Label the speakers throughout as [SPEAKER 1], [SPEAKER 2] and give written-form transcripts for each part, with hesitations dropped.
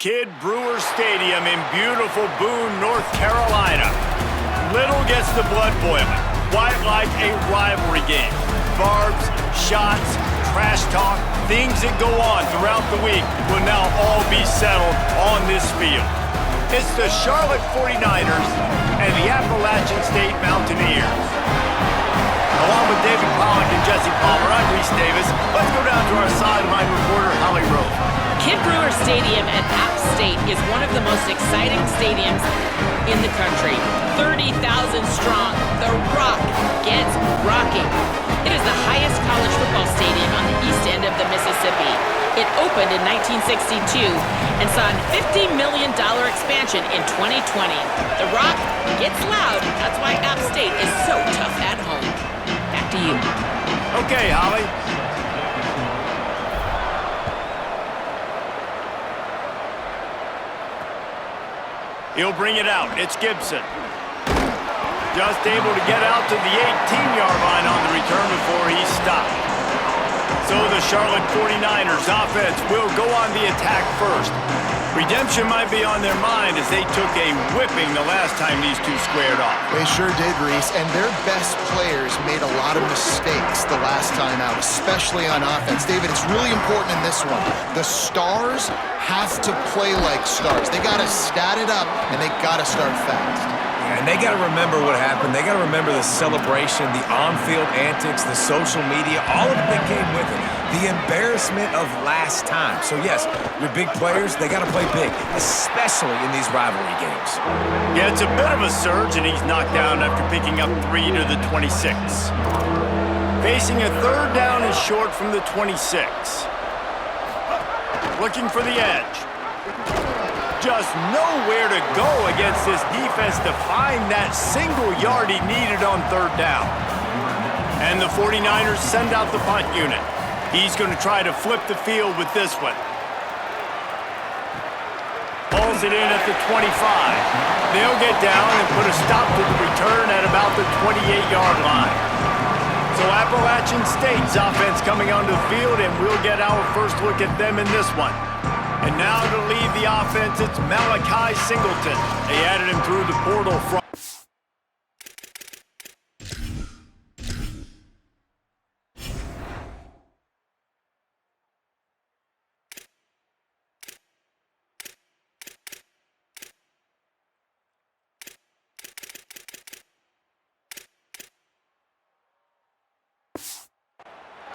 [SPEAKER 1] Kidd Brewer Stadium in beautiful Boone, North Carolina. Little gets the blood boiling, quite like a rivalry game. Barbs, shots, trash talk, things that go on throughout the week will now all be settled on this field. It's the Charlotte 49ers and the Appalachian State Mountaineers. Along with David Pollock and Jesse Palmer, I'm Reese Davis. Let's go down to our sideline reporter, Holly Rowe.
[SPEAKER 2] Kidd Brewer Stadium at App State is one of the most exciting stadiums in the country. 30,000 strong, the Rock gets rocking. It is the highest college football stadium on the east end of the Mississippi. It opened in 1962 and saw a $50 million expansion in 2020. The Rock gets loud. That's why App State is so tough at home. Back to you.
[SPEAKER 1] Okay, Holly. He'll bring it out. It's Gibson. Just able to get out to the 18-yard line on the return before he stopped. So the Charlotte 49ers offense will go on the attack first. Redemption might be on their mind as they took a whipping the last time these two squared off.
[SPEAKER 3] They sure did, Reese, and their best players made a lot of mistakes the last time out, especially on offense. David, it's really important in this one. The stars have to play like stars. They got to stat it up, and they got to start fast.
[SPEAKER 4] And they got to remember what happened. They got to remember the celebration, the on-field antics, the social media, all of it that came with it. The embarrassment of last time. So, yes, your big players, they got to play big, especially in these rivalry games.
[SPEAKER 1] Yeah, it's a bit of a surge, and he's knocked down after picking up 3 to the 26. Facing a third down and short from the 26. Looking for the edge. Just nowhere to go against this defense to find that single yard he needed on third down. And the 49ers send out the punt unit. He's going to try to flip the field with this one. Pulls it in at the 25. They'll get down and put a stop to the return at about the 28-yard line. So Appalachian State's offense coming onto the field, and we'll get our first look at them in this one. And now to lead the offense, it's Malachi Singleton. They added him through the portal from...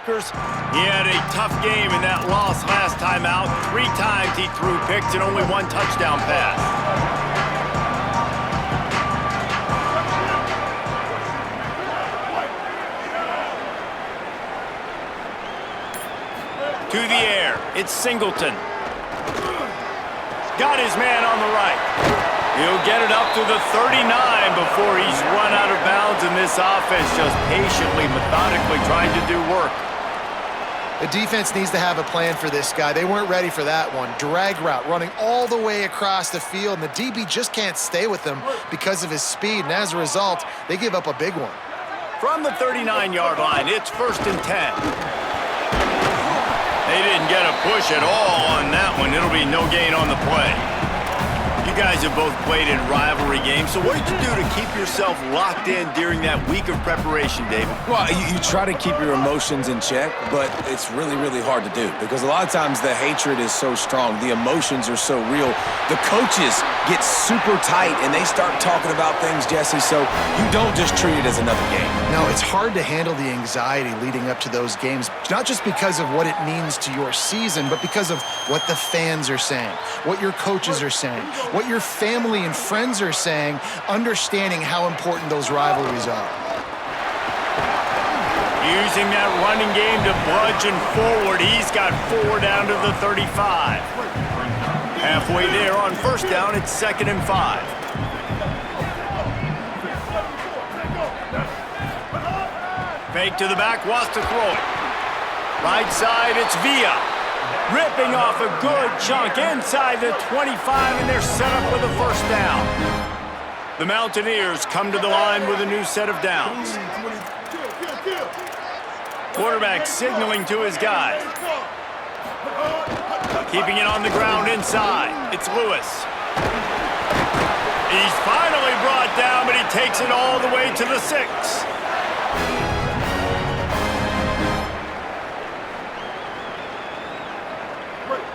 [SPEAKER 1] He had a tough game in that loss last time out. 3 times he threw picks and only 1 touchdown pass. To the air, it's Singleton. Got his man on the right. He'll get it up to the 39 before he's run out of bounds, and this offense just patiently, methodically trying to do work.
[SPEAKER 3] The defense needs to have a plan for this guy. They weren't ready for that one. Drag route running all the way across the field, and the DB just can't stay with him because of his speed, and as a result, they give up a big one.
[SPEAKER 1] From the 39-yard line, it's 1st and 10. They didn't get a push at all on that one. It'll be no gain on the play. You guys have both played in rivalry games, so what did you do to keep yourself locked in during that week of preparation, David?
[SPEAKER 4] Well, you try to keep your emotions in check, but it's really, really hard to do because a lot of times the hatred is so strong. The emotions are so real. The coaches get super tight, and they start talking about things, Jesse, so you don't just treat it as another game.
[SPEAKER 3] No, it's hard to handle the anxiety leading up to those games, not just because of what it means to your season, but because of what the fans are saying, what your coaches are saying, what your family and friends are saying, understanding how important those rivalries are.
[SPEAKER 1] Using that running game to bludgeon forward. He's got 4 down to the 35. Halfway there on 1st down, it's 2nd and 5. Fake to the back, wants to throw it. Right side, it's Villa. Ripping off a good chunk inside the 25, and they're set up with a 1st down. The Mountaineers come to the line with a new set of downs. Quarterback signaling to his guys. Keeping it on the ground inside. It's Lewis. He's finally brought down, but he takes it all the way to the 6.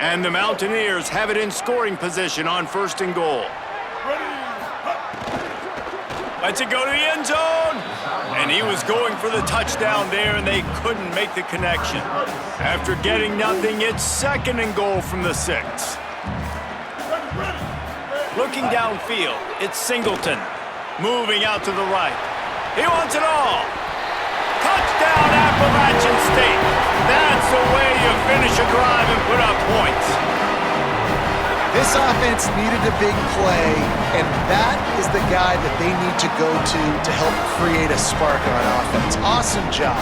[SPEAKER 1] And the Mountaineers have it in scoring position on 1st and goal. Lets it go to the end zone. And he was going for the touchdown there, and they couldn't make the connection. After getting nothing, it's 2nd and goal from the 6. Looking downfield, it's Singleton. Moving out to the right. He wants it all. Touchdown, Appalachian State. That's the way you finish a drive and put up points.
[SPEAKER 3] This offense needed a big play, and that is the guy that they need to go to help create a spark on offense. Awesome job.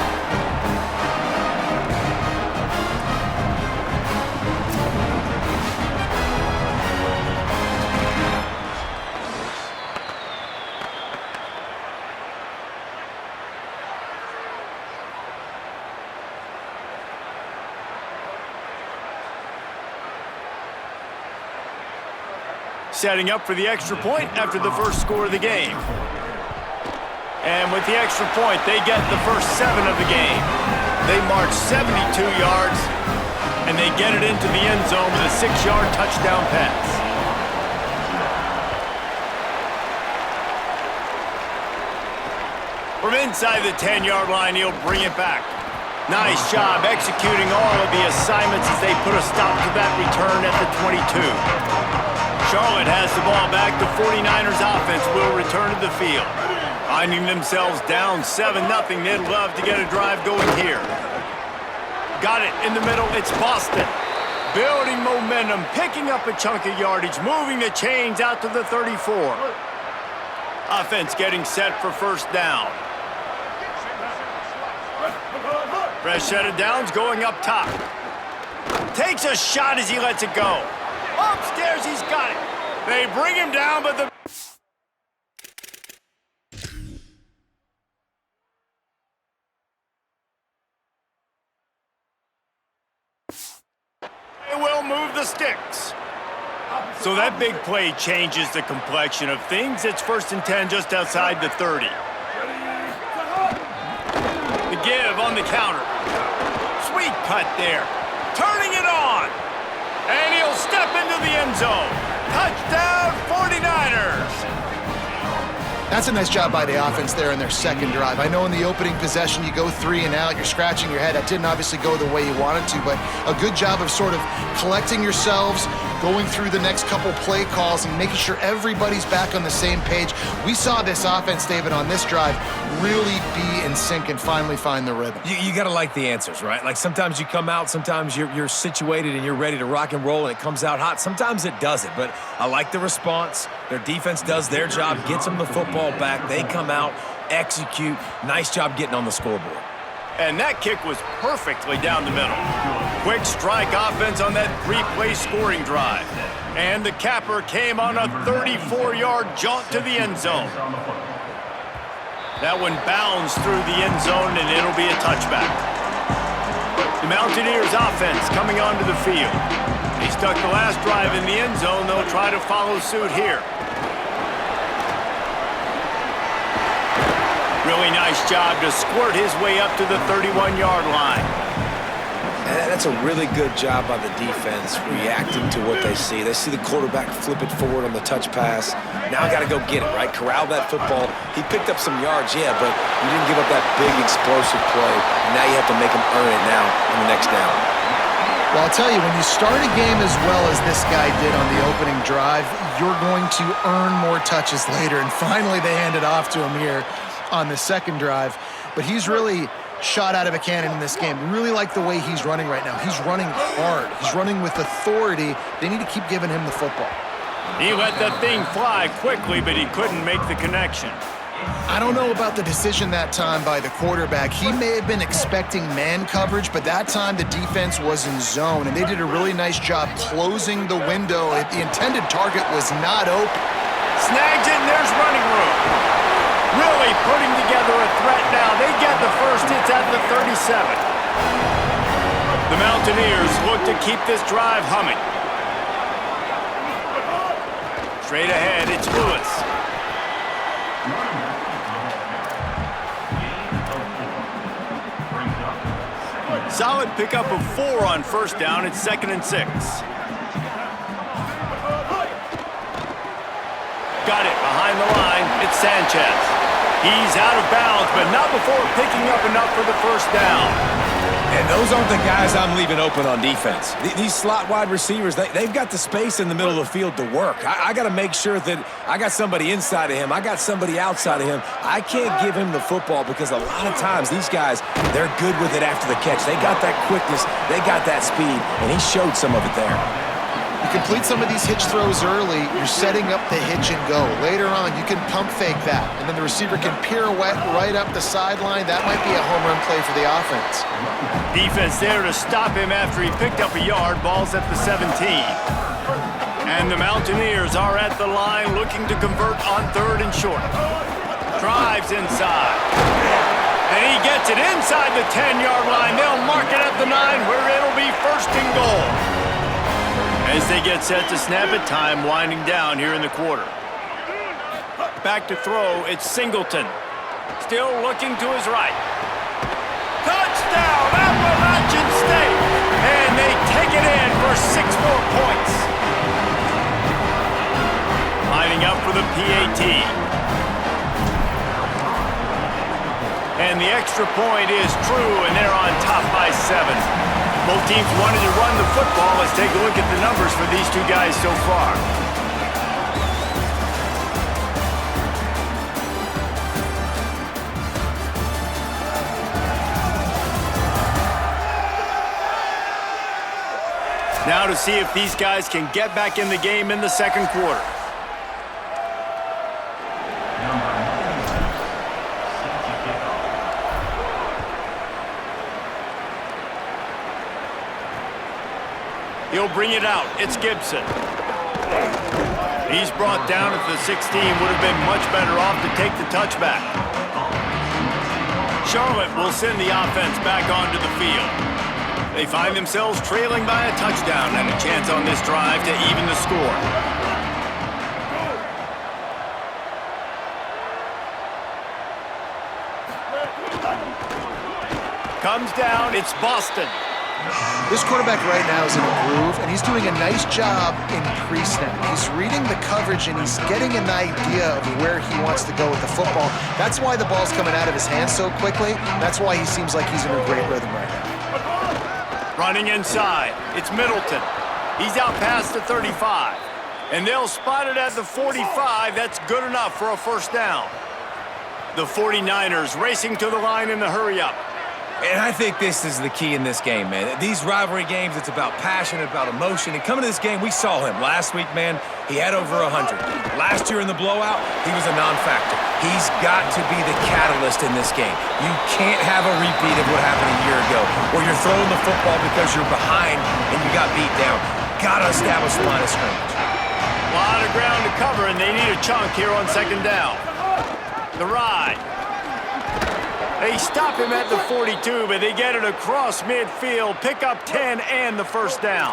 [SPEAKER 1] Setting up for the extra point after the first score of the game. And with the extra point, they get the first 7 of the game. They march 72 yards, and they get it into the end zone with a 6-yard touchdown pass. From inside the 10-yard line, he'll bring it back. Nice job executing all of the assignments as they put a stop to that return at the 22. Charlotte has the ball back. The 49ers offense will return to the field. Finding themselves down 7-0, they'd love to get a drive going here. Got it in the middle. It's Boston. Building momentum, picking up a chunk of yardage, moving the chains out to the 34. Offense getting set for first down. Fresh set of downs going up top. Takes a shot as he lets it go. Upstairs, he's got it. They bring him down, but the... They will move the sticks. So that big play changes the complexion of things. It's 1st and 10 just outside the 30. The give on the counter. Sweet cut there. Turning it on. And he'll step into the end zone. Touchdown, 49ers.
[SPEAKER 3] That's a nice job by the offense there in their second drive. I know in the opening possession you go 3 and out, you're scratching your head. That didn't obviously go the way you wanted to, but a good job of sort of collecting yourselves, going through the next couple play calls and making sure everybody's back on the same page. We saw this offense, David, on this drive really be in sync and finally find the rhythm.
[SPEAKER 4] You got to like the answers, right? Like sometimes you come out, sometimes you're situated and you're ready to rock and roll and it comes out hot. Sometimes it doesn't, but I like the response. Their defense does their job, gets them the football back. They come out, execute. Nice job getting on the scoreboard.
[SPEAKER 1] And that kick was perfectly down the middle. Quick strike offense on that 3-play scoring drive. And the capper came on a 34-yard jaunt to the end zone. That one bounds through the end zone, and it'll be a touchback. The Mountaineers offense coming onto the field. They stuck the last drive in the end zone. They'll try to follow suit here. Really nice job to squirt his way up to the 31-yard line.
[SPEAKER 4] And that's a really good job by the defense, reacting to what they see. They see the quarterback flip it forward on the touch pass. Now I got to go get it, right? Corral that football. He picked up some yards, yeah, but you didn't give up that big explosive play. And now you have to make him earn it now on the next down.
[SPEAKER 3] Well, I'll tell you, when you start a game as well as this guy did on the opening drive, you're going to earn more touches later. And finally, they hand it off to him here on the second drive. But he's really shot out of a cannon in this game. Really like the way he's running right now. He's running hard. He's running with authority. They need to keep giving him the football.
[SPEAKER 1] He let that thing fly quickly, but he couldn't make the connection.
[SPEAKER 3] I don't know about the decision that time by the quarterback. He may have been expecting man coverage, but that time the defense was in zone, and they did a really nice job closing the window. The intended target was not open.
[SPEAKER 1] Snags it, and there's running room. Really putting together a threat now. They get the first. It's at the 37. The Mountaineers look to keep this drive humming. Straight ahead, it's Lewis. Solid pickup of 4 on first down. It's 2nd and 6. Got it behind the line. It's Sanchez. He's out of bounds, but not before picking up enough for the first down.
[SPEAKER 4] And those aren't the guys I'm leaving open on defense. These slot wide receivers, they've got the space in the middle of the field to work. I got to make sure that I got somebody inside of him. I got somebody outside of him. I can't give him the football because a lot of times these guys, they're good with it after the catch. They got that quickness. They got that speed, and he showed some of it there.
[SPEAKER 3] You complete some of these hitch throws early, you're setting up the hitch and go. Later on, you can pump fake that, and then the receiver can pirouette right up the sideline. That might be a home run play for the offense.
[SPEAKER 1] Defense there to stop him after he picked up a yard. Ball's at the 17. And the Mountaineers are at the line looking to convert on 3rd and short. Drives inside. And he gets it inside the 10-yard line. They'll mark it at the 9 where it'll be 1st and goal. As they get set to snap it, time winding down here in the quarter. Back to throw, it's Singleton. Still looking to his right. Touchdown, Appalachian State! And they take it in for 6 more points. Lining up for the PAT. And the extra point is true, and they're on top by 7. Both teams wanted to run the football. Let's take a look at the numbers for these two guys so far. Now to see if these guys can get back in the game in the 2nd quarter. He'll bring it out. It's Gibson. He's brought down at the 16. Would have been much better off to take the touchback. Charlotte will send the offense back onto the field. They find themselves trailing by a touchdown and a chance on this drive to even the score. Comes down. It's Boston.
[SPEAKER 3] This quarterback right now is in a groove, and he's doing a nice job in pre-snap. He's reading the coverage, and he's getting an idea of where he wants to go with the football. That's why the ball's coming out of his hands so quickly. That's why he seems like he's in a great rhythm right now.
[SPEAKER 1] Running inside, it's Middleton. He's out past the 35, and they'll spot it at the 45. That's good enough for a 1st down. The 49ers racing to the line in the hurry-up.
[SPEAKER 4] And I think this is the key in this game, man. These rivalry games, it's about passion, about emotion. And coming to this game, we saw him last week, man. He had over 100. Last year in the blowout, he was a non-factor. He's got to be the catalyst in this game. You can't have a repeat of what happened a year ago, where you're throwing the football because you're behind and you got beat down. Got to establish the line of scrimmage.
[SPEAKER 1] A lot of ground to cover, and they need a chunk here on 2nd down. The ride. They stop him at the 42, but they get it across midfield, pick up 10 and the 1st down.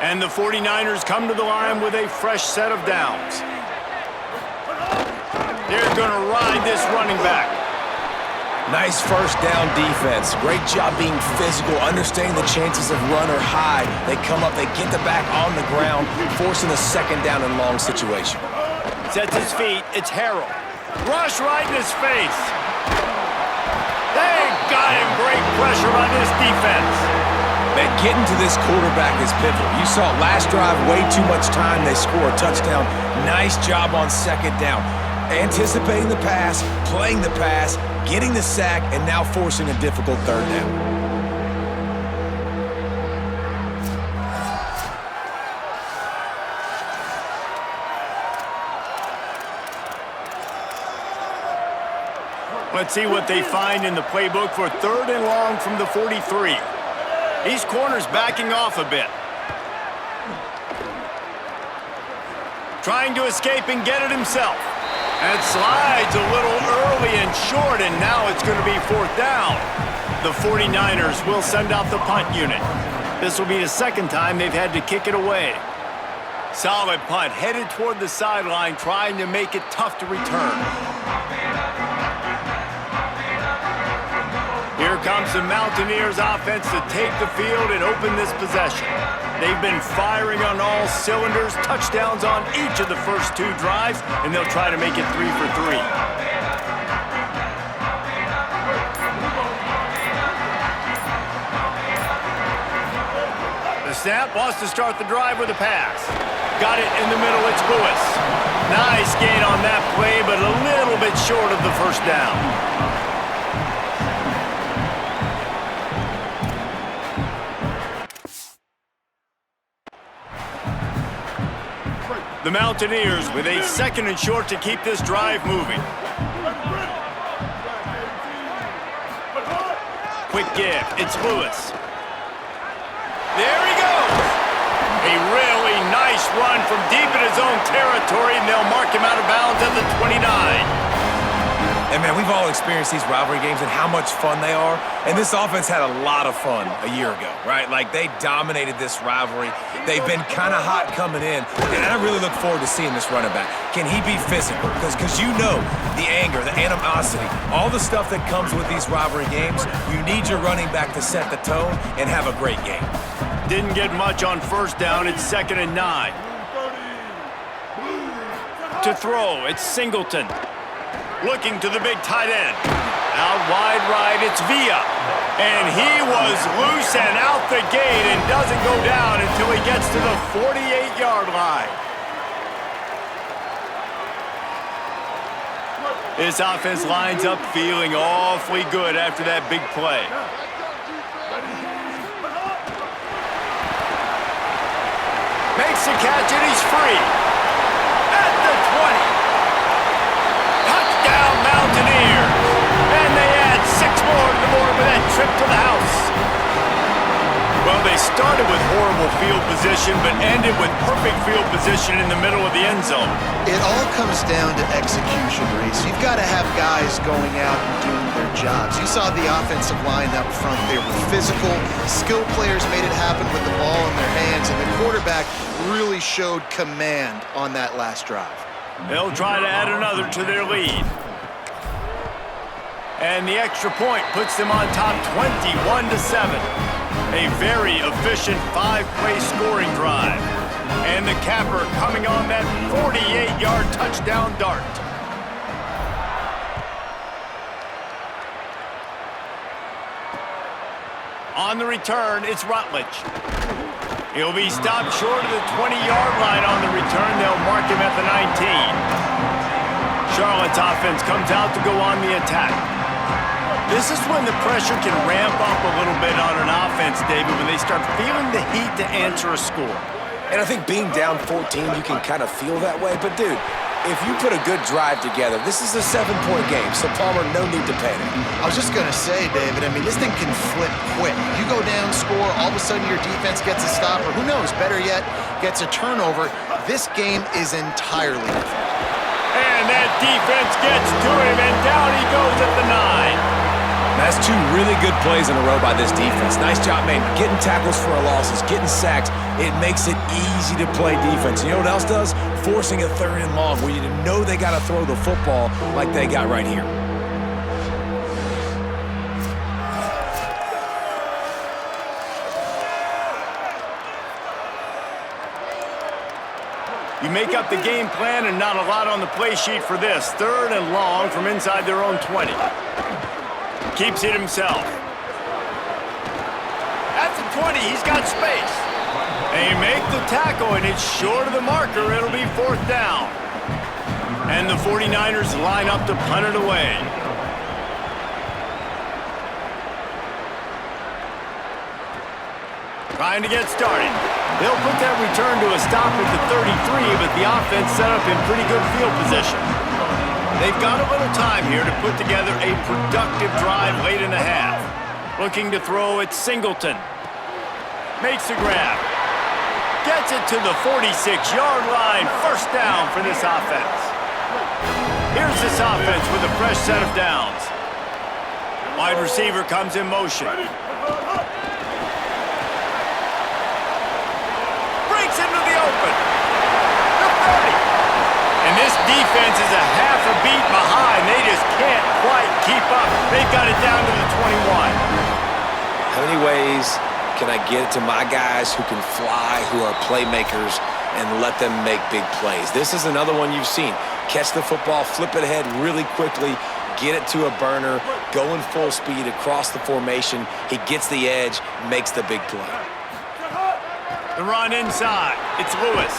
[SPEAKER 1] And the 49ers come to the line with a fresh set of downs. They're going to ride this running back.
[SPEAKER 4] Nice 1st down defense. Great job being physical, understanding the chances of run or high. They come up, they get the back on the ground, forcing a 2nd down and long situation.
[SPEAKER 1] Sets his feet, it's Harrell. Rush right in his face. They got him. Great pressure on this defense.
[SPEAKER 4] Man, getting to this quarterback is pivotal. You saw it last drive, way too much time. They score a touchdown. Nice job on 2nd down. Anticipating the pass, playing the pass, getting the sack, and now forcing a difficult 3rd down.
[SPEAKER 1] Let's see what they find in the playbook for 3rd and long from the 43. These corners backing off a bit. Trying to escape and get it himself. And slides a little early and short, and now it's going to be 4th down. The 49ers will send out the punt unit. This will be the second time they've had to kick it away. Solid punt, headed toward the sideline, trying to make it tough to return. Here comes the Mountaineers offense to take the field and open this possession. They've been firing on all cylinders, touchdowns on each of the first 2 drives, and they'll try to make it 3 for 3. The snap wants to start the drive with a pass. Got it in the middle, it's Lewis. Nice gain on that play, but a little bit short of the first down. The Mountaineers with a 2nd and short to keep this drive moving. Quick give, it's Lewis. There he goes! A really nice run from deep in his own territory, and they'll mark him out of bounds at the 29.
[SPEAKER 4] And, man, we've all experienced these rivalry games and how much fun they are. And this offense had a lot of fun a year ago, right? Like, they dominated this rivalry. They've been kind of hot coming in. And I really look forward to seeing this running back. Can he be physical? Because you know the anger, the animosity, all the stuff that comes with these rivalry games, you need your running back to set the tone and have a great game.
[SPEAKER 1] Didn't get much on first down. It's 2nd and 9. To throw, it's Singleton. Looking to the big tight end. Out wide right, it's Villa. And he was loose and out the gate and doesn't go down until he gets to the 48-yard line. This offense lines up feeling awfully good after that big play. Makes the catch and he's free. At the 20. Touchdown Mountaineers. And they add 6 more to the board with that trip to the house. Well, they started with horrible field position, but ended with perfect field position in the middle of the end zone.
[SPEAKER 3] It all comes down to execution, Reese. You've got to have guys going out and doing their jobs. You saw the offensive line up front. They were physical. Skilled players made it happen with the ball in their hands, and the quarterback really showed command on that last drive.
[SPEAKER 1] They'll try to add another to their lead. And the extra point puts them on top 21-7. A very efficient 5-play scoring drive. And the capper coming on that 48-yard touchdown dart. On the return, it's Rutledge. He'll be stopped short of the 20-yard line on the return. They'll mark him at the 19. Charlotte's offense comes out to go on the attack. This is when the pressure can ramp up a little bit on an offense, David, when they start feeling the heat to answer a score.
[SPEAKER 4] And I think being down 14, you can kind of feel that way. But, dude, if you put a good drive together, this is a 7-point game, so Palmer, no need to panic.
[SPEAKER 3] I was just going to say, David, I mean, this thing can flip quick. You go down, score, all of a sudden your defense gets a stop, or who knows, better yet, gets a turnover. This game is entirely different.
[SPEAKER 1] And that defense gets to him, and down he goes at the 9.
[SPEAKER 4] That's 2 really good plays in a row by this defense. Nice job, man. Getting tackles for losses, getting sacks. It makes it easy to play defense. You know what else does? Forcing a 3rd and long where you know they got to throw the football like they got right here.
[SPEAKER 1] You make up the game plan and not a lot on the play sheet for this. 3rd and long from inside their own 20. Keeps it himself. At the 20, he's got space. They make the tackle, and it's short of the marker. It'll be 4th down. And the 49ers line up to punt it away. Trying to get started. They'll put that return to a stop at the 33, but the offense set up in pretty good field position. They've got a little time here to put together a productive drive late in the half. Looking to throw at Singleton. Makes the grab. Gets it to the 46-yard line. 1st down for this offense. Here's this offense with a fresh set of downs. Wide receiver comes in motion. Breaks into the open. The 30. And this defense is a half a beat behind. They just can't quite keep up. They've got it down to the 21.
[SPEAKER 4] How many ways can I get it to my guys who can fly, who are playmakers, and let them make big plays? This is another one you've seen. Catch the football, flip it ahead really quickly, get it to a burner, going full speed across the formation. He gets the edge, makes the big play.
[SPEAKER 1] The run inside. It's Lewis.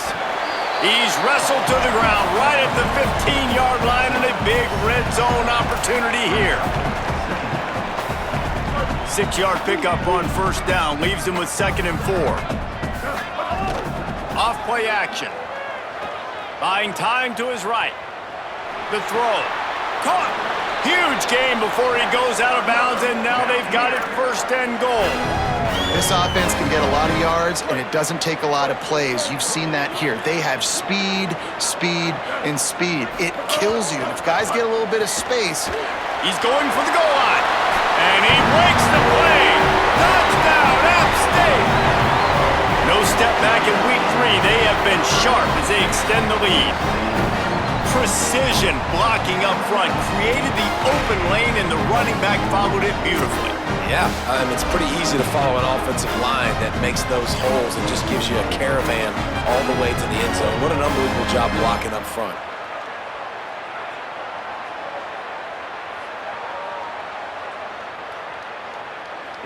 [SPEAKER 1] He's wrestled to the ground right at the 15-yard line and a big red zone opportunity here. 6-yard pickup on first down. Leaves him with 2nd and 4. Off play action. Buying time to his right. The throw. Caught. Huge gain before he goes out of bounds, and now they've got it 1st and goal.
[SPEAKER 3] This offense can get a lot of yards, and it doesn't take a lot of plays. You've seen that here. They have speed, speed, and speed. It kills you. If guys get a little bit of space.
[SPEAKER 1] He's going for the goal line, and he breaks the play. Touchdown, App State. No step back in week 3. They have been sharp as they extend the lead. Precision blocking up front created the open lane, and the running back followed it beautifully.
[SPEAKER 4] Yeah, it's pretty easy to follow an offensive line that makes those holes and just gives you a caravan all the way to the end zone. What an unbelievable job blocking up front.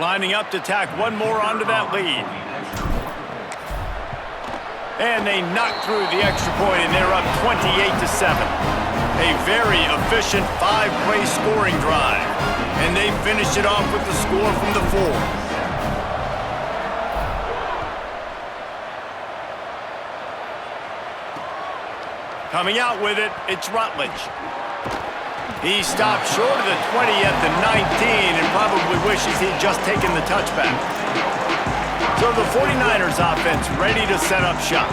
[SPEAKER 1] Lining up to tack one more onto that lead. And they knock through the extra point, and they're up 28-7. A very efficient 5-play scoring drive. And they finish it off with the score from the 4. Coming out with it, it's Rutledge. He stopped short of the 20 at the 19 and probably wishes he'd just taken the touchback. So the 49ers offense ready to set up shop.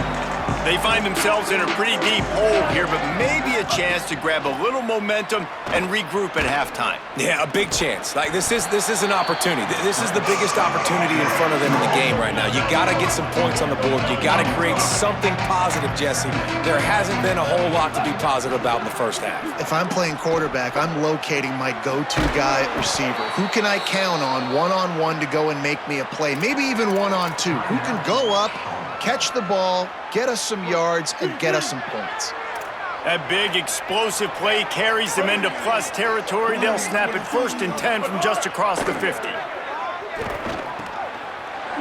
[SPEAKER 1] They find themselves in a pretty deep hole here, but maybe a chance to grab a little momentum and regroup at halftime.
[SPEAKER 4] Yeah, a big chance. Like this is an opportunity. This is the biggest opportunity in front of them in the game right now. You got to get some points on the board. You got to create something positive, Jesse. There hasn't been a whole lot to be positive about in the first half.
[SPEAKER 3] If I'm playing quarterback, I'm locating my go-to guy at receiver. Who can I count on one-on-one to go and make me a play? Maybe even one-on-two. Who can go up, catch the ball, get us some yards, and get us some points.
[SPEAKER 1] That big explosive play carries them into plus territory. They'll snap it 1st and 10 from just across the 50.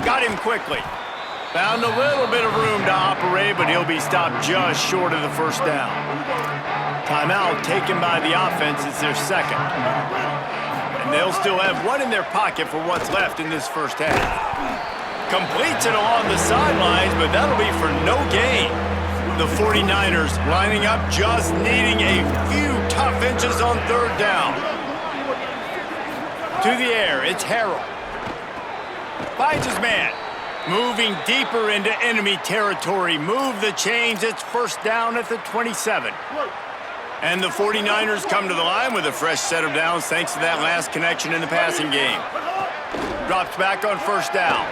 [SPEAKER 1] Got him quickly. Found a little bit of room to operate, but he'll be stopped just short of the 1st down. Timeout taken by the offense. It's their 2nd. And they'll still have one in their pocket for what's left in this 1st half. Completes it along the sidelines, but that'll be for no gain. The 49ers lining up, just needing a few tough inches on 3rd down. To the air, it's Harrell. Finds his man. Moving deeper into enemy territory. Move the chains, it's 1st down at the 27. And the 49ers come to the line with a fresh set of downs thanks to that last connection in the passing game. Drops back on 1st down.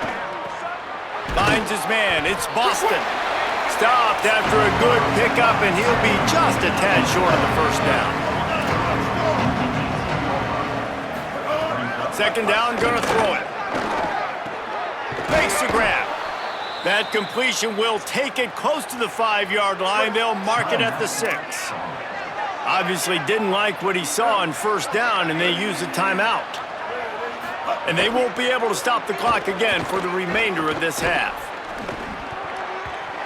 [SPEAKER 1] Finds his man. It's Boston. Stopped after a good pickup, and he'll be just a tad short of the 1st down. 2nd down, gonna throw it. Makes the grab. That completion will take it close to the 5-yard line. They'll mark it at the 6. Obviously didn't like what he saw on 1st down, and they use a timeout. And they won't be able to stop the clock again for the remainder of this half.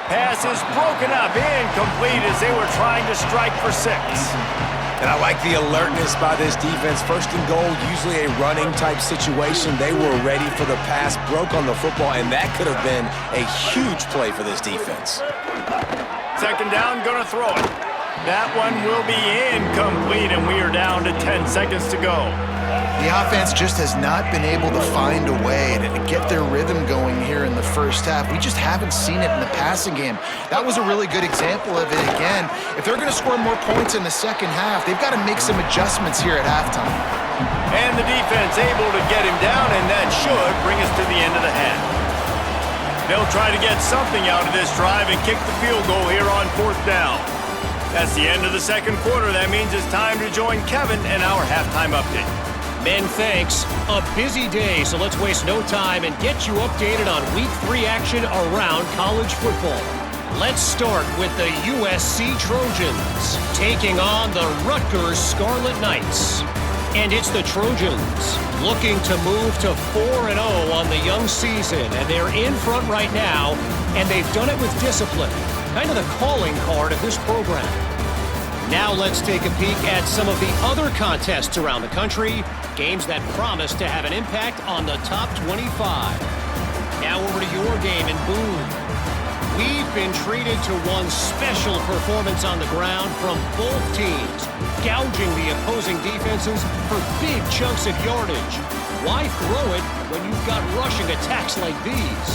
[SPEAKER 1] Pass is broken up, incomplete as they were trying to strike for 6.
[SPEAKER 4] And I like the alertness by this defense. 1st and goal, usually a running type situation. They were ready for the pass, broke on the football, and that could have been a huge play for this defense.
[SPEAKER 1] 2nd down, gonna throw it. That one will be incomplete, and we are down to 10 seconds to go.
[SPEAKER 3] The offense just has not been able to find a way to get their rhythm going here in the 1st half. We just haven't seen it in the passing game. That was a really good example of it again. If they're going to score more points in the 2nd half, they've got to make some adjustments here at halftime.
[SPEAKER 1] And the defense able to get him down, and that should bring us to the end of the half. They'll try to get something out of this drive and kick the field goal here on 4th down. That's the end of the second quarter. That means it's time to join Kevin in our halftime update.
[SPEAKER 5] Men, thanks. A busy day, so let's waste no time and get you updated on Week 3 action around college football. Let's start with the USC Trojans taking on the Rutgers Scarlet Knights. And it's the Trojans looking to move to 4-0 on the young season, and they're in front right now, and they've done it with discipline, kind of the calling card of this program. Now let's take a peek at some of the other contests around the country, games that promise to have an impact on the top 25. Now over to your game in Boone. We've been treated to one special performance on the ground from both teams, gouging the opposing defenses for big chunks of yardage. Why throw it when you've got rushing attacks like these?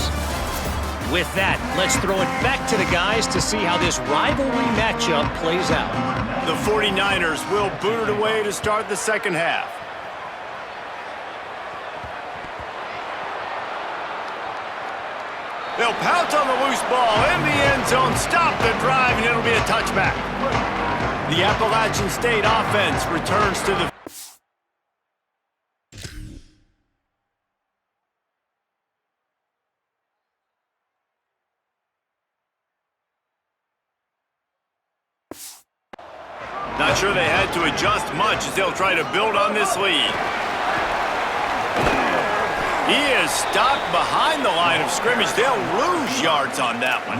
[SPEAKER 5] With that, let's throw it back to the guys to see how this rivalry matchup plays out.
[SPEAKER 1] The 49ers will boot it away to start the second half. They'll pounce on the loose ball in the end zone, stop the drive, and it'll be a touchback. The Appalachian State offense returns to the... Not sure they had to adjust much as they'll try to build on this lead. He is stopped behind the line of scrimmage. They'll lose yards on that one.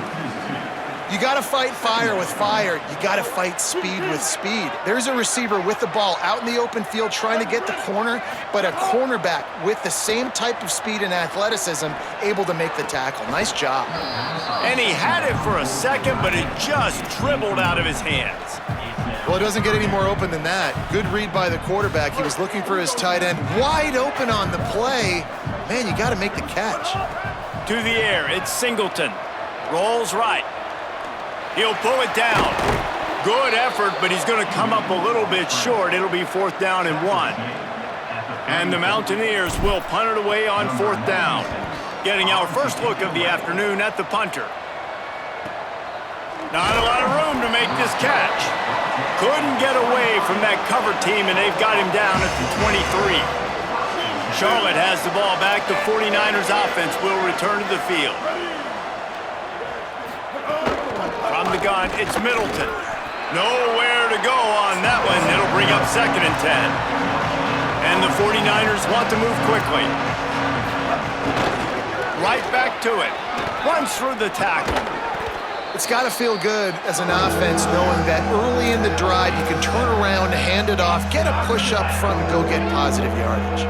[SPEAKER 3] You got to fight fire with fire. You got to fight speed with speed. There's a receiver with the ball out in the open field trying to get the corner, but a cornerback with the same type of speed and athleticism able to make the tackle. Nice job.
[SPEAKER 1] And he had it for a second, but it just dribbled out of his hands.
[SPEAKER 3] Well, it doesn't get any more open than that. Good read by the quarterback. He was looking for his tight end. Wide open on the play. Man, you got to make the catch.
[SPEAKER 1] To the air, it's Singleton. Rolls right. He'll pull it down. Good effort, but he's going to come up a little bit short. It'll be 4th down and 1. And the Mountaineers will punt it away on 4th down. Getting our first look of the afternoon at the punter. Not a lot of room to make this catch. Couldn't get away from that cover team, and they've got him down at the 23. Charlotte has the ball back. The 49ers offense will return to the field. From the gun, it's Middleton. Nowhere to go on that one. It'll bring up 2nd and 10. And the 49ers want to move quickly. Right back to it. Runs through the tackle.
[SPEAKER 3] It's got to feel good as an offense knowing that early in the drive you can turn around, hand it off, get a push up front, and go get positive yardage.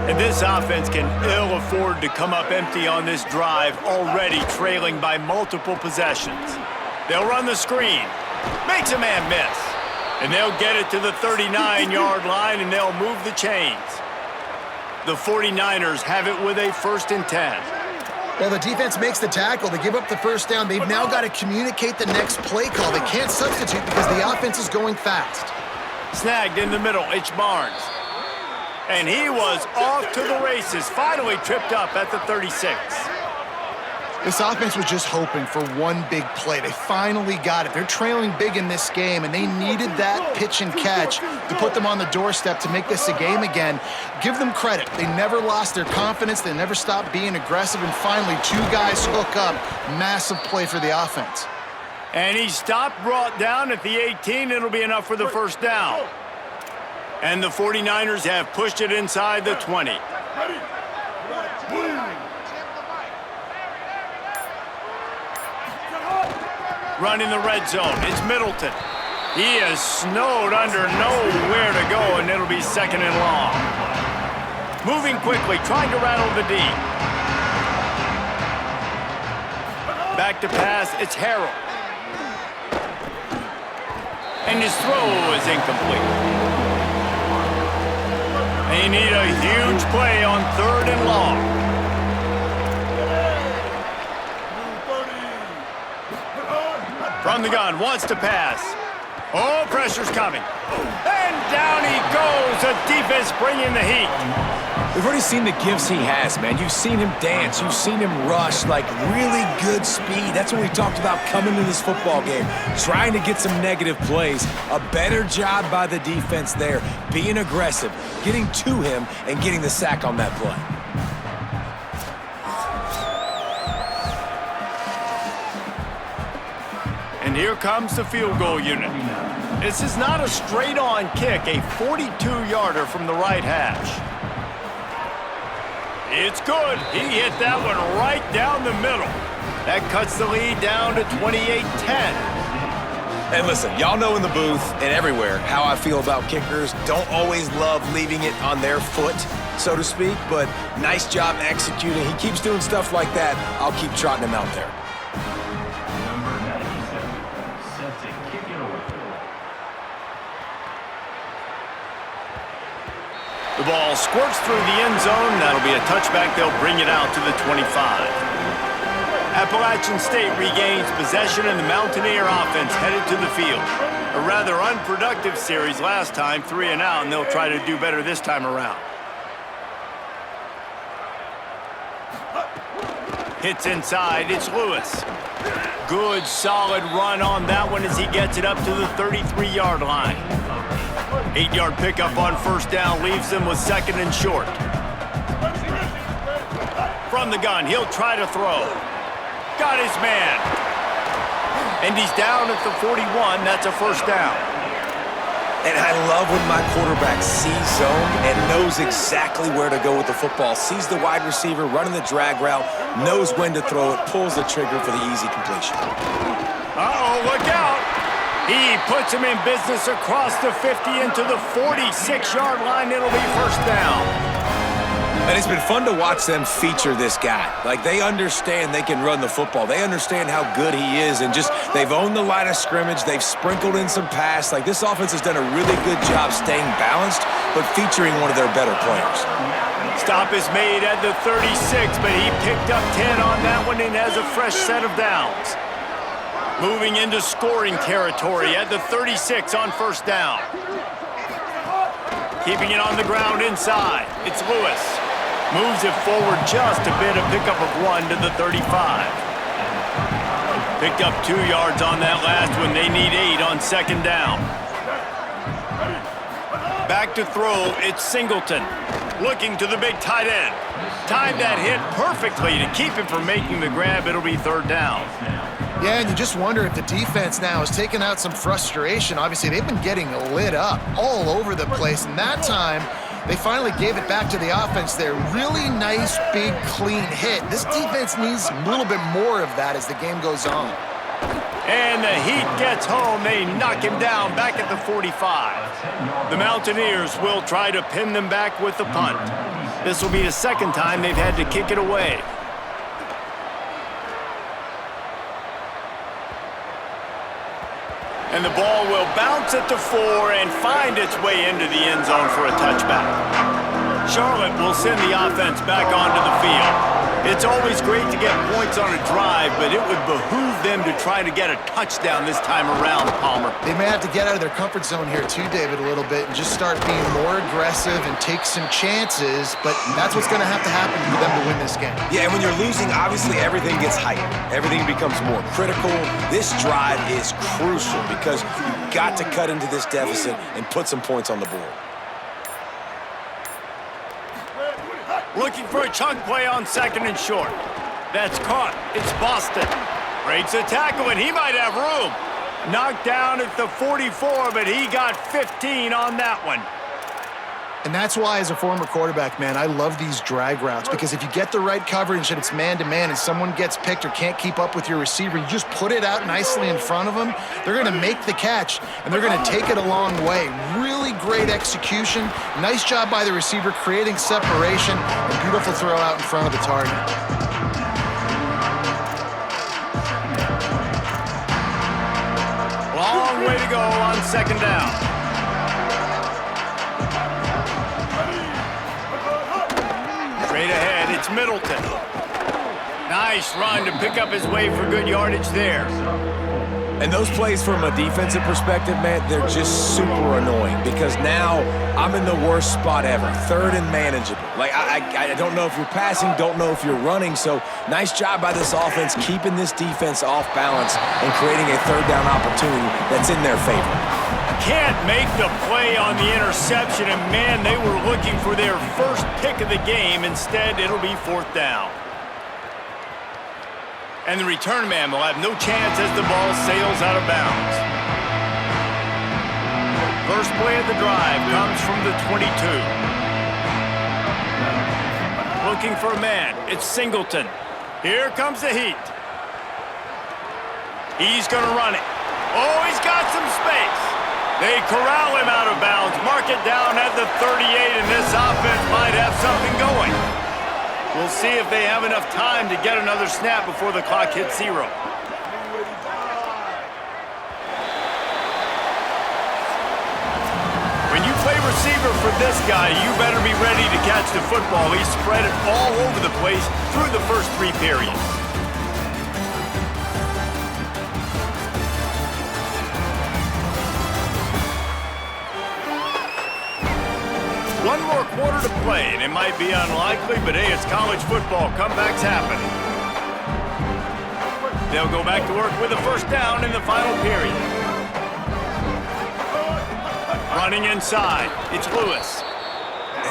[SPEAKER 1] And this offense can ill afford to come up empty on this drive, already trailing by multiple possessions. They'll run the screen. Makes a man miss. And they'll get it to the 39-yard line, and they'll move the chains. The 49ers have it with a 1st and 10.
[SPEAKER 3] Well, the defense makes the tackle. They give up the 1st down. They've now got to communicate the next play call. They can't substitute because the offense is going fast.
[SPEAKER 1] Snagged in the middle, it's Barnes. And he was off to the races, finally tripped up at the 36.
[SPEAKER 3] This offense was just hoping for one big play. They finally got it. They're trailing big in this game, and they needed that pitch and catch to put them on the doorstep to make this a game again. Give them credit. They never lost their confidence. They never stopped being aggressive, and finally 2 guys hook up. Massive play for the offense.
[SPEAKER 1] And he stopped, brought down at the 18. It'll be enough for the 1st down. And the 49ers have pushed it inside the 20. Running the red zone, it's Middleton. He is snowed under, nowhere to go, and it'll be 2nd and long. Moving quickly, trying to rattle the D. Back to pass, it's Harrell. And his throw is incomplete. They need a huge play on 3rd and long. From the gun, wants to pass. Oh, pressure's coming. And down he goes. The defense bringing the heat.
[SPEAKER 4] We've already seen the gifts he has, man. You've seen him dance. You've seen him rush, like really good speed. That's what we talked about coming to this football game, trying to get some negative plays. A better job by the defense there, being aggressive, getting to him, and getting the sack on that play.
[SPEAKER 1] And here comes the field goal unit. This is not a straight-on kick, a 42-yarder from the right hash. It's good. He hit that one right down the middle. That cuts the lead down to 28-10.
[SPEAKER 4] And listen, y'all know in the booth and everywhere how I feel about kickers. Don't always love leaving it on their foot, so to speak, but nice job executing. He keeps doing stuff like that. I'll keep trotting him out there.
[SPEAKER 1] The ball squirts through the end zone. That'll be a touchback. They'll bring it out to the 25. Appalachian State regains possession, and the Mountaineer offense headed to the field. A rather unproductive series last time, 3 and out, and they'll try to do better this time around. Hits inside. It's Lewis. Good, solid run on that one as he gets it up to the 33-yard line. 8-yard pickup on first down leaves them with second and short. From the gun, he'll try to throw. Got his man. And he's down at the 41. That's a first down.
[SPEAKER 4] And I love when my quarterback sees zone and knows exactly where to go with the football. Sees the wide receiver running the drag route, knows when to throw it, pulls the trigger for the easy completion.
[SPEAKER 1] Uh-oh, look out. He puts him in business across the 50 into the 46-yard line. It'll be first down.
[SPEAKER 4] And it's been fun to watch them feature this guy. Like, they understand they can run the football. They understand how good he is, and just they've owned the line of scrimmage. They've sprinkled in some pass. Like, this offense has done a really good job staying balanced, but featuring one of their better players.
[SPEAKER 1] Stop is made at the 36, but he picked up 10 on that one and has a fresh set of downs. Moving into scoring territory at the 36 on first down. Keeping it on the ground inside. It's Lewis. Moves it forward just a bit, a pickup of 1 to the 35. Picked up 2 yards on that last one. They need 8 on second down. Back to throw, it's Singleton. Looking to the big tight end. Timed that hit perfectly to keep him from making the grab. It'll be third down.
[SPEAKER 3] Yeah, and you just wonder if the defense now has taken out some frustration. Obviously, they've been getting lit up all over the place, and that time, they finally gave it back to the offense there. Really nice, big, clean hit. This defense needs a little bit more of that as the game goes on.
[SPEAKER 1] And the Heat gets home. They knock him down back at the 45. The Mountaineers will try to pin them back with the punt. This will be the second time they've had to kick it away. And the ball will bounce at the 4 and find its way into the end zone for a touchback. Charlotte will send the offense back onto the field. It's always great to get points on a drive, but it would behoove them to try to get a touchdown this time around, Palmer.
[SPEAKER 3] They may have to get out of their comfort zone here too, David, a little bit and just start being more aggressive and take some chances, but that's what's going to happen for them to win this game.
[SPEAKER 4] Yeah, and when you're losing, obviously everything gets heightened. Everything becomes more critical. This drive is crucial because you've got to cut into this deficit and put some points on the board.
[SPEAKER 1] Looking for a chunk play on second and short. That's caught. It's Boston. Breaks a tackle, and he might have room. Knocked down at the 44, but he got 15 on that one.
[SPEAKER 3] And that's why, as a former quarterback, man, I love these drag routes, because if you get the right coverage and it's man-to-man and someone gets picked or can't keep up with your receiver, you just put it out nicely in front of them, they're going to make the catch, and they're going to take it a long way. Really great execution. Nice job by the receiver creating separation, and beautiful throw out in front of the target.
[SPEAKER 1] Long way to go on second down. Straight ahead, it's Middleton. Nice run to pick up his way for good yardage there.
[SPEAKER 4] And those plays from a defensive perspective, man, they're just super annoying because now I'm in the worst spot ever, third and manageable. Like, I don't know if you're passing, don't know if you're running, so nice job by this offense keeping this defense off balance and creating a third down opportunity that's in their favor.
[SPEAKER 1] Can't make the play on the interception, and man, they were looking for their first pick of the game. Instead, it'll be fourth down. And the return man will have no chance as the ball sails out of bounds. First play of the drive comes from the 22. Looking for a man. It's Singleton. Here comes the heat. He's going to run it. Oh, he's got some space. They corral him out of bounds. Mark it down at the 38, and this offense might have something going. We'll see if they have enough time to get another snap before the clock hits 0. When you play receiver for this guy, you better be ready to catch the football. He spread it all over the place through the first 3 periods. One more quarter to play, and it might be unlikely, but hey, it's college football. Comebacks happen. They'll go back to work with a first down in the final period. Running inside, it's Lewis.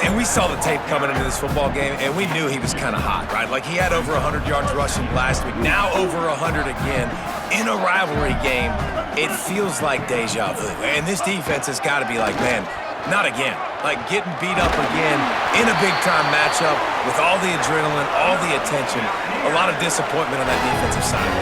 [SPEAKER 4] And we saw the tape coming into this football game, and we knew he was kind of hot, right? Like, he had over 100 yards rushing last week, now over 100 again in a rivalry game. It feels like deja vu. And this defense has got to be like, man, not again. Like, getting beat up again in a big-time matchup with all the adrenaline, all the attention. A lot of disappointment on that defensive side.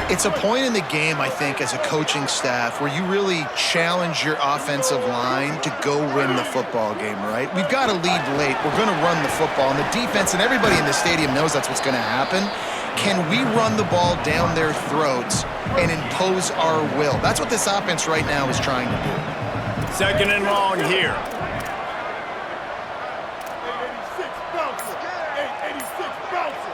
[SPEAKER 3] It's a point in the game, I think, as a coaching staff where you really challenge your offensive line to go win the football game, right? We've got to lead late. We're going to run the football. And the defense and everybody in the stadium knows that's what's going to happen. Can we run the ball down their throats and impose our will? That's what this offense right now is trying to do.
[SPEAKER 1] Second and long here.
[SPEAKER 6] 886 bouncer. 886 bouncer.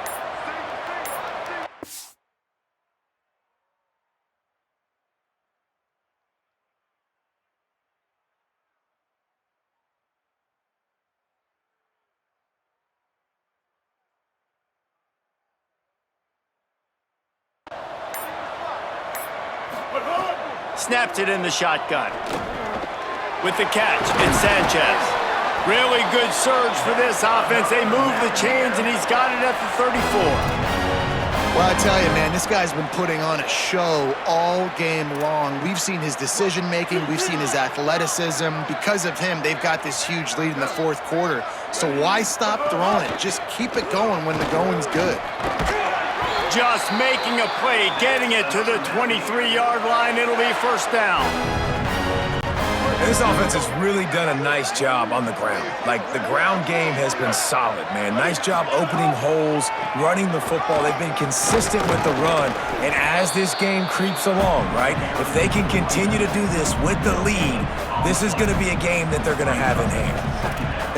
[SPEAKER 1] Snaps it in the shotgun. With the catch, it's Sanchez. Really good surge for this offense. They move the chains, and he's got it at the 34.
[SPEAKER 3] Well, I tell you, man, this guy's been putting on a show all game long. We've seen his decision-making. We've seen his athleticism. Because of him, they've got this huge lead in the fourth quarter. So why stop throwing it? Just keep it going when the going's good.
[SPEAKER 1] Just making a play, getting it to the 23-yard line. It'll be first down.
[SPEAKER 4] This offense has really done a nice job on the ground. Like, the ground game has been solid, man. Nice job opening holes, running the football. They've been consistent with the run. And as this game creeps along, right, if they can continue to do this with the lead, this is going to be a game that they're going to have in hand.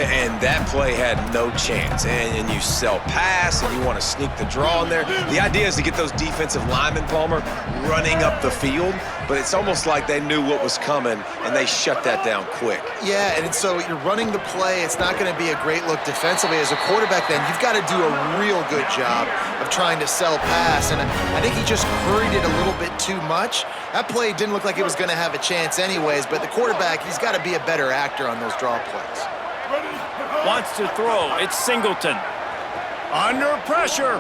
[SPEAKER 7] And that play had no chance. And you sell pass, and you want to sneak the draw in there. The idea is to get those defensive linemen, Palmer, running up the field. But it's almost like they knew what was coming, and they shut that down quick.
[SPEAKER 3] Yeah, and so you're running the play. It's not going to be a great look defensively. As a quarterback, then, you've got to do a real good job of trying to sell pass. And I think he just hurried it a little bit too much. That play didn't look like it was going to have a chance anyways, but the quarterback, he's got to be a better actor on those draw plays.
[SPEAKER 1] Wants to throw. It's Singleton. Under pressure.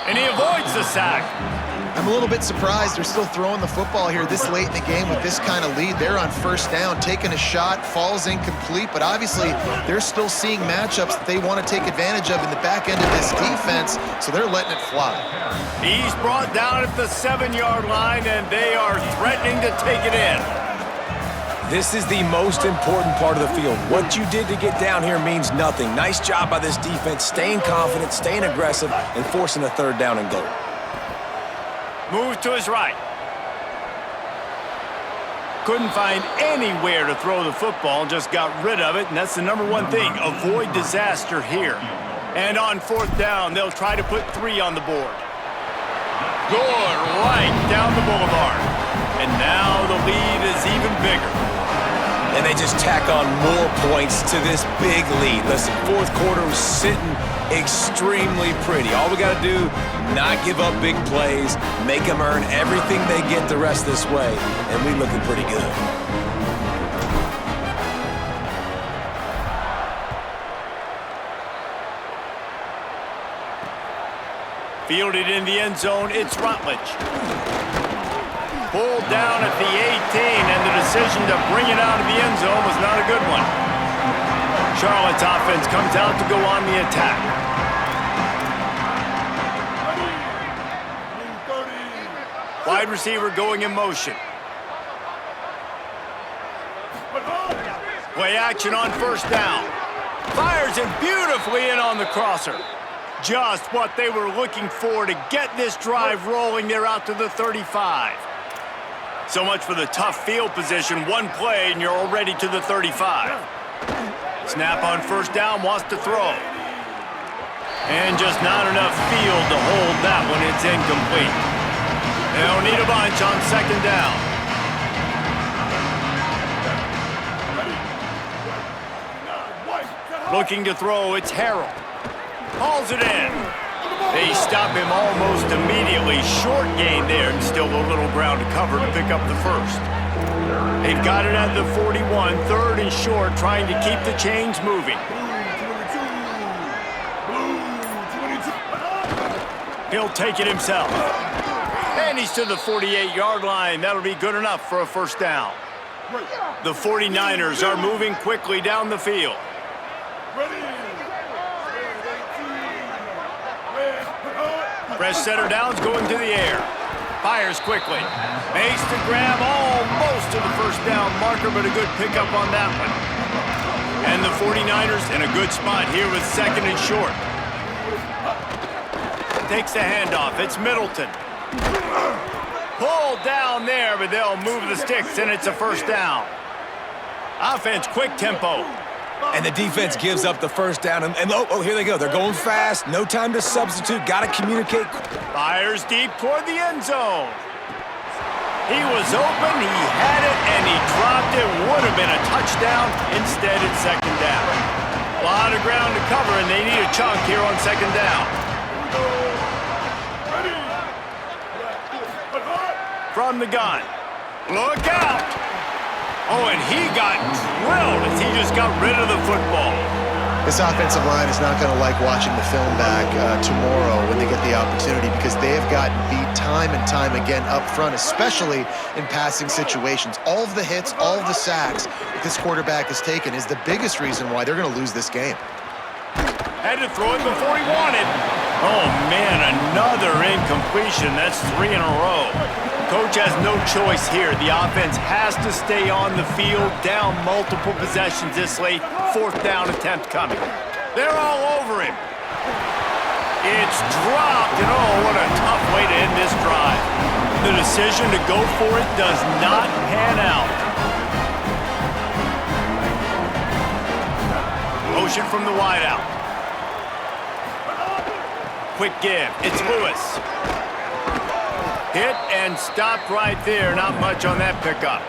[SPEAKER 1] And he avoids the sack.
[SPEAKER 3] I'm a little bit surprised they're still throwing the football here this late in the game with this kind of lead. They're on first down, taking a shot, falls incomplete, but obviously they're still seeing matchups that they want to take advantage of in the back end of this defense, so they're letting it fly.
[SPEAKER 1] He's brought down at the 7-yard line, and they are threatening to take it in.
[SPEAKER 4] This is the most important part of the field. What you did to get down here means nothing. Nice job by this defense, staying confident, staying aggressive, and forcing a third down and goal.
[SPEAKER 1] Moves to his right. Couldn't find anywhere to throw the football, just got rid of it, and that's the number one thing. Avoid disaster here. And on fourth down, they'll try to put 3 on the board. Good, right down the boulevard. And now the lead is even bigger.
[SPEAKER 4] And they just tack on more points to this big lead. Listen, fourth quarter was sitting extremely pretty. All we got to do, not give up big plays, make them earn everything they get the rest this way, and we looking pretty good.
[SPEAKER 1] Fielded in the end zone, it's Rutledge. Pulled down at the 18, and the decision to bring it out of the end zone was not a good one. Charlotte's offense comes out to go on the attack. Wide receiver going in motion. Play action on first down. Fires it beautifully in on the crosser. Just what they were looking for to get this drive rolling. They're out to the 35. So much for the tough field position. One play and you're already to the 35. Snap on first down, wants to throw. And just not enough field to hold that one. It's incomplete. They'll need a bunch on second down. Looking to throw, it's Harrell. Hauls it in. They stop him almost immediately. Short gain there and still a little ground to cover to pick up the first. They've got it at the 41, third and short, trying to keep the chains moving. He'll take it himself. And he's to the 48-yard line. That'll be good enough for a first down. The 49ers are moving quickly down the field. Fresh setter downs going to the air. Fires quickly. Makes the grab almost to the first down marker, but a good pickup on that one. And the 49ers in a good spot here with second and short. Takes the handoff. It's Middleton. Pulled down there, but they'll move the sticks, and it's a first down. Offense, quick tempo.
[SPEAKER 4] And the defense gives up the first down. And oh, here they go. They're going fast. No time to substitute. Got to communicate.
[SPEAKER 1] Fires deep toward the end zone. He was open, he had it, and he dropped it. Would have been a touchdown. Instead, it's second down. A lot of ground to cover, and they need a chunk here on second down. From the gun. Look out! Oh, and he got drilled as he just got rid of the football.
[SPEAKER 3] This offensive line is not going to like watching the film back tomorrow when they get the opportunity, because they have gotten beat time and time again up front, especially in passing situations. All of the hits, all of the sacks that this quarterback has taken is the biggest reason why they're going to lose this game.
[SPEAKER 1] Had to throw it before he wanted. Oh, man, another incompletion. That's 3 in a row. Coach has no choice here. The offense has to stay on the field, down multiple possessions this late. Fourth down attempt coming. They're all over him. It's dropped, and oh, what a tough way to end this drive. The decision to go for it does not pan out. Motion from the wideout. Quick give. It's Lewis. Hit and stopped right there. Not much on that pickup.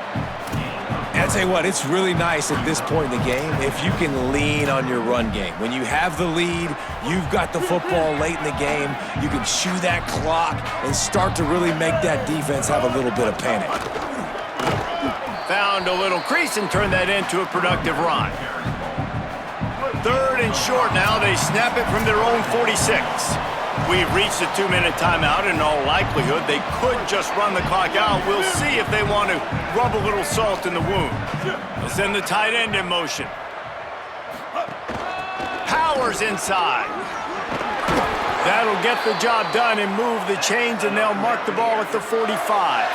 [SPEAKER 4] And I tell you what, it's really nice at this point in the game if you can lean on your run game. When you have the lead, you've got the football late in the game, you can chew that clock and start to really make that defense have a little bit of panic.
[SPEAKER 1] Found a little crease and turned that into a productive run. Third and short now. They snap it from their own 46. We've reached a 2-minute timeout. In all likelihood, they could just run the clock out. We'll see if they want to rub a little salt in the wound. They'll send the tight end in motion. Powers inside. That'll get the job done and move the chains, and they'll mark the ball at the 45.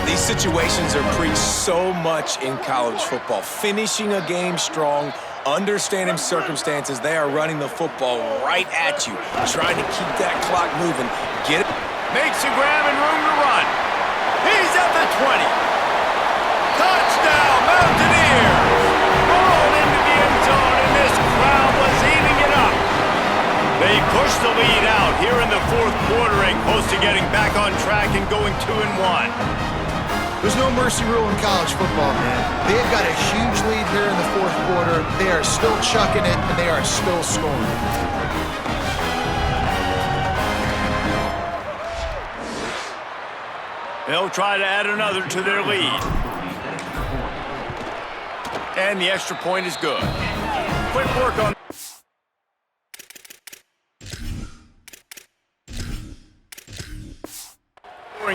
[SPEAKER 4] These situations are preached so much in college football. Finishing a game strong, understanding circumstances. They are running the football right at you, trying to keep that clock moving. Get it.
[SPEAKER 1] Makes a grab and room to run. He's at the 20. Touchdown, Mountaineers! Rolled into the end zone, and this crowd was eating it up. They They push the lead out here in the fourth quarter and close to getting back on track and going 2-1.
[SPEAKER 3] There's no mercy rule in college football, man. They've got a huge lead here in the fourth quarter. They are still chucking it, and they are still scoring.
[SPEAKER 1] They'll try to add another to their lead. And the extra point is good. Quick work on...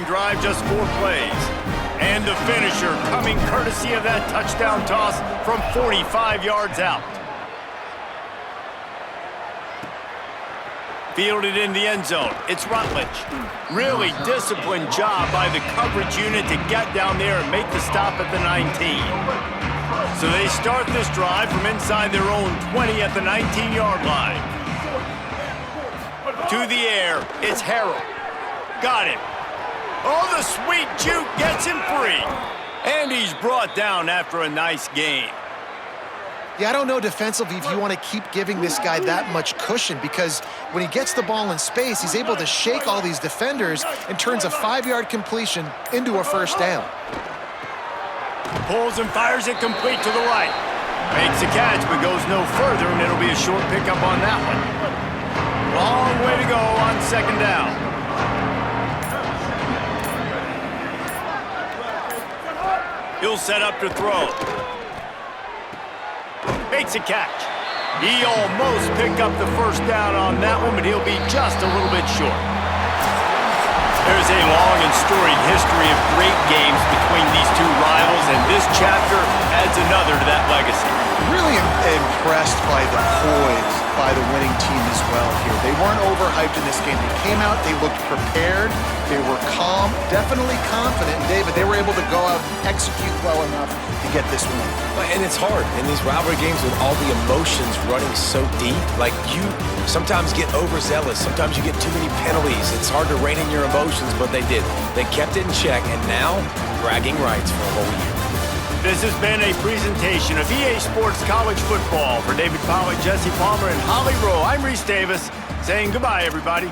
[SPEAKER 1] drive, just 4 plays. And the finisher coming courtesy of that touchdown toss from 45 yards out. Fielded in the end zone. It's Rutledge. Really disciplined job by the coverage unit to get down there and make the stop at the 19. So they start this drive from inside their own 20 at the 19-yard line. To the air, it's Harrell. Got him. Oh, the sweet juke gets him free. And he's brought down after a nice gain.
[SPEAKER 3] Yeah, I don't know defensively if you want to keep giving this guy that much cushion, because when he gets the ball in space, he's able to shake all these defenders and turns a 5-yard completion into a first down.
[SPEAKER 1] Pulls and fires it complete to the right. Makes a catch, but goes no further, and it'll be a short pickup on that one. Long way to go on second down. He'll set up to throw. Makes a catch. He almost picked up the first down on that one, but he'll be just a little bit short. There's a long and storied history of great games between these two rivals, and this chapter adds another to that legacy.
[SPEAKER 3] Really impressed by the poise by the winning team as well here. They weren't overhyped in this game. They came out, they looked prepared, they were calm, definitely confident. And David, they were able to go out and execute well enough to get this win.
[SPEAKER 4] And it's hard in these rivalry games with all the emotions running so deep. Like, you sometimes get overzealous. Sometimes you get too many penalties. It's hard to rein in your emotions, but they did. They kept it in check, and now bragging rights for a whole year.
[SPEAKER 1] This has been a presentation of EA Sports College Football. For David Pollack, Jesse Palmer, and Holly Rowe, I'm Reese Davis saying goodbye, everybody.